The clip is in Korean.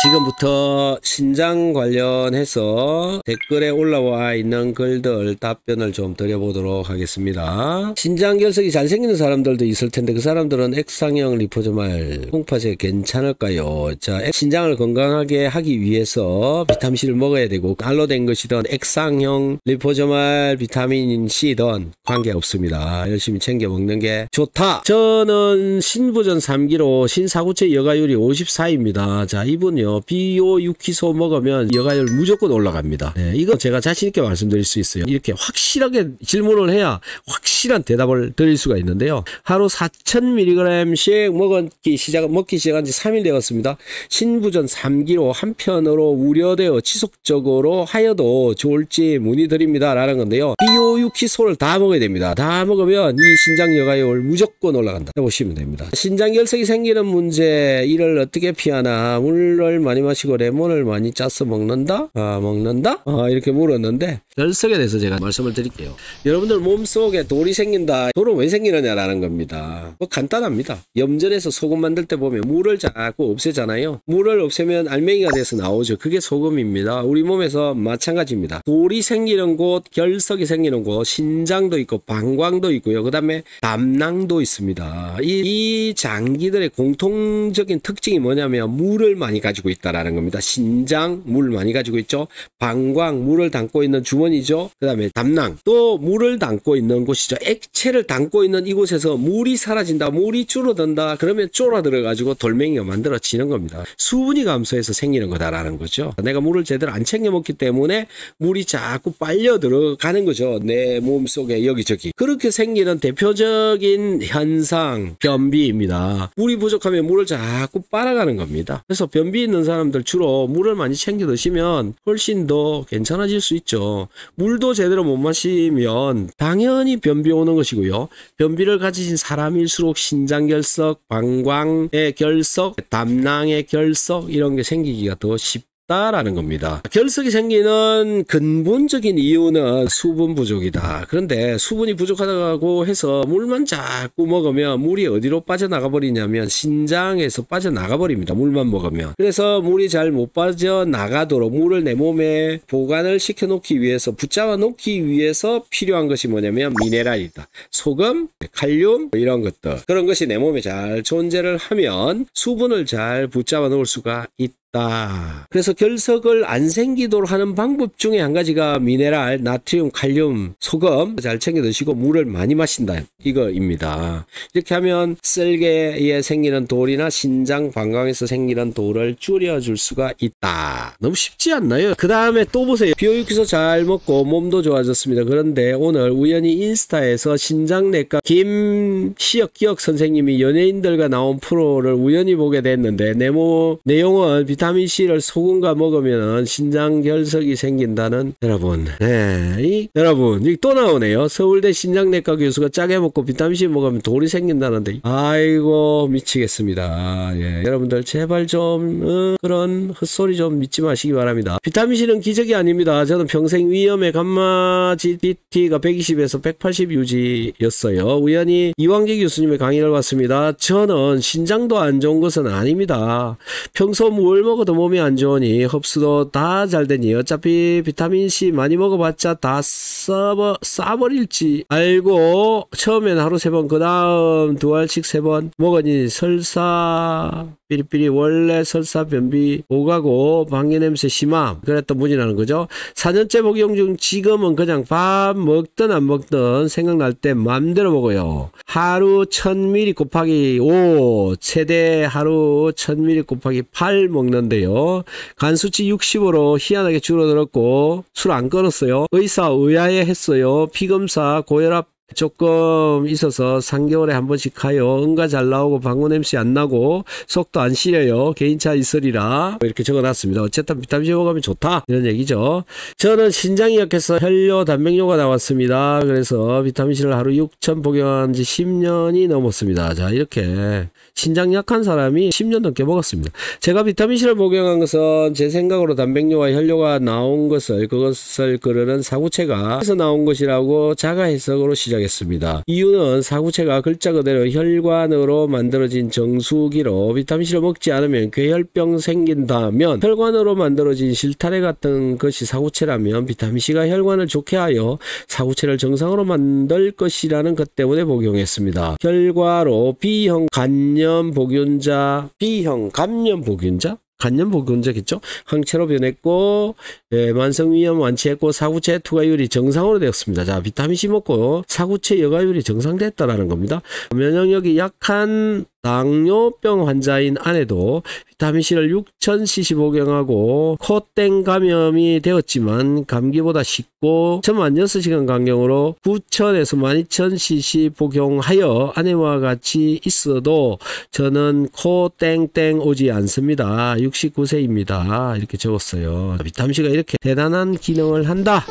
지금부터 신장 관련해서 댓글에 올라와 있는 글들 답변을 좀 드려보도록 하겠습니다. 신장 결석이 잘생기는 사람들도 있을 텐데 그 사람들은 X상형 리포소말 풍파제 괜찮을까요? 자, 신장을 건강하게 하기 위해서 비타민C를 먹어야 되고 알로된 것이든 X상형 리포소말 비타민 C든 관계없습니다. 열심히 챙겨 먹는 게 좋다. 저는 신부전 3기로 신사구체 여가율이 54입니다. 자, 이분요 비오6기소 먹으면 여가율 무조건 올라갑니다. 네, 이거 제가 자신있게 말씀드릴 수 있어요. 이렇게 확실하게 질문을 해야 확실한 대답을 드릴 수가 있는데요. 하루 4000mg씩 먹기 시작한 지 3일 되었습니다. 신부전 3기로 한편으로 우려되어 지속적으로 하여도 좋을지 문의드립니다 라는 건데요. 비오6기소를 다 먹어야 됩니다. 다 먹으면 이 신장 여가율 무조건 올라간다 보시면 됩니다. 신장 결석이 생기는 문제, 이를 어떻게 피하나? 물을 많이 마시고 레몬을 많이 짜서 먹는다? 이렇게 물었는데 결석에 대해서 제가 말씀을 드릴게요. 여러분들 몸속에 돌이 생긴다. 돌은 왜 생기느냐라는 겁니다. 뭐 간단합니다. 염전에서 소금 만들 때 보면 물을 자꾸 없애잖아요. 물을 없애면 알맹이가 돼서 나오죠. 그게 소금입니다. 우리 몸에서 마찬가지입니다. 돌이 생기는 곳, 결석이 생기는 곳, 신장도 있고 방광도 있고요. 그 다음에 담낭도 있습니다. 이 장기들의 공통적인 특징이 뭐냐면 물을 많이 가지고 있다라는 겁니다. 신장 물 많이 가지고 있죠. 방광 물을 담고 있는 주머니죠. 그 다음에 담낭 또 물을 담고 있는 곳이죠. 액체를 담고 있는 이곳에서 물이 사라진다, 물이 줄어든다, 그러면 쫄아들어 가지고 돌멩이가 만들어지는 겁니다. 수분이 감소해서 생기는 거다라는 거죠. 내가 물을 제대로 안 챙겨 먹기 때문에 물이 자꾸 빨려 들어가는 거죠. 내 몸속에 여기저기. 그렇게 생기는 대표적인 현상 변비입니다. 물이 부족하면 물을 자꾸 빨아가는 겁니다. 그래서 변비 있는 사람들 주로 물을 많이 챙겨 드시면 훨씬 더 괜찮아질 수 있죠. 물도 제대로 못 마시면 당연히 변비 오는 것이고요. 변비를 가지신 사람일수록 신장결석, 방광의 결석, 담낭의 결석 이런 게 생기기가 더 쉽다라는 겁니다. 결석이 생기는 근본적인 이유는 수분 부족이다. 그런데 수분이 부족하다고 해서 물만 자꾸 먹으면 물이 어디로 빠져나가 버리냐면 신장에서 빠져나가 버립니다. 물만 먹으면. 그래서 물이 잘 못 빠져나가도록 물을 내 몸에 보관을 시켜 놓기 위해서, 붙잡아 놓기 위해서 필요한 것이 뭐냐면 미네랄이다. 소금, 칼륨 이런 것들. 그런 것이 내 몸에 잘 존재를 하면 수분을 잘 붙잡아 놓을 수가 있다. 그래서 결석을 안 생기도록 하는 방법 중에 한 가지가 미네랄, 나트륨, 칼륨, 소금 잘 챙겨 드시고 물을 많이 마신다 이거입니다. 이렇게 하면 셀개에 생기는 돌이나 신장, 방광에서 생기는 돌을 줄여줄 수가 있다. 너무 쉽지 않나요? 그 다음에 또 보세요. 비오6기소 잘 먹고 몸도 좋아졌습니다. 그런데 오늘 우연히 인스타에서 신장내과 김시혁기혁 선생님이 연예인들과 나온 프로를 우연히 보게 됐는데 내용은 비타민C를 소금과 먹으면 신장 결석이 생긴다는 여러분. 네, 여러분 또 나오네요. 서울대 신장내과 교수가 짜게 먹고 비타민C 먹으면 돌이 생긴다는데 아이고 미치겠습니다. 예, 여러분들 제발 좀 그런 헛소리 좀 믿지 마시기 바랍니다. 비타민C는 기적이 아닙니다. 저는 평생 위험의 감마 GDT가 120에서 180 유지였어요. 우연히 이광재 교수님의 강의를 봤습니다. 저는 신장도 안 좋은 것은 아닙니다. 평소 뭘 먹어도 몸이 안 좋으니 흡수도 다 잘 되니 어차피 비타민C 많이 먹어봤자 다 싸버릴지 알고 처음엔 하루 3번, 그 다음 2알씩 3번 먹으니 설사 삐리삐리 원래 설사 변비 오가고 방귀 냄새 심함 그랬던 분이 라는 거죠. 4년째 복용 중 지금은 그냥 밥 먹든 안 먹든 생각날 때 맘대로 먹어요. 하루 1000ml 곱하기 5 최대 하루 1000ml 곱하기 8 먹는데요. 간 수치 60으로 희한하게 줄어들었고 술 안 끊었어요. 의사 의아해 했어요. 피검사 고혈압 조금 있어서 3개월에 한 번씩 가요. 응가 잘 나오고 방구 냄새 안 나고 속도 안 시려요. 개인차 있으리라 이렇게 적어놨습니다. 어쨌든 비타민C 먹으면 좋다 이런 얘기죠. 저는 신장이 약해서 혈뇨 단백뇨가 나왔습니다. 그래서 비타민C를 하루 6000 복용한 지 10년이 넘었습니다. 자, 이렇게 신장 약한 사람이 10년 넘게 먹었습니다. 제가 비타민C를 복용한 것은 제 생각으로 단백뇨와 혈뇨가 나온 것을 그것을 그르는 사구체가 해서 나온 것이라고 자가 해석으로 시작 시작했습니다. 이유는 사구체가 글자 그대로 혈관으로 만들어진 정수기로 비타민C를 먹지 않으면 궤혈병 생긴다면 혈관으로 만들어진 실타래 같은 것이 사구체라면 비타민C가 혈관을 좋게 하여 사구체를 정상으로 만들 것이라는 것 때문에 복용했습니다. 결과로 B형 간염 복균자 간염복균자겠죠? 항체로 변했고 만성위염 완치했고 사구체 투과율이 정상으로 되었습니다. 자, 비타민C 먹고 사구체 여과율이 정상됐다라는 겁니다. 면역력이 약한 당뇨병 환자인 아내도 비타민C를 6000cc 복용하고 코땡 감염이 되었지만 감기보다 쉽고 전만 6시간 간격으로 9000에서 12000cc 복용하여 아내와 같이 있어도 저는 코땡땡 오지 않습니다. 69세입니다. 이렇게 적었어요. 비타민C가 이렇게 대단한 기능을 한다.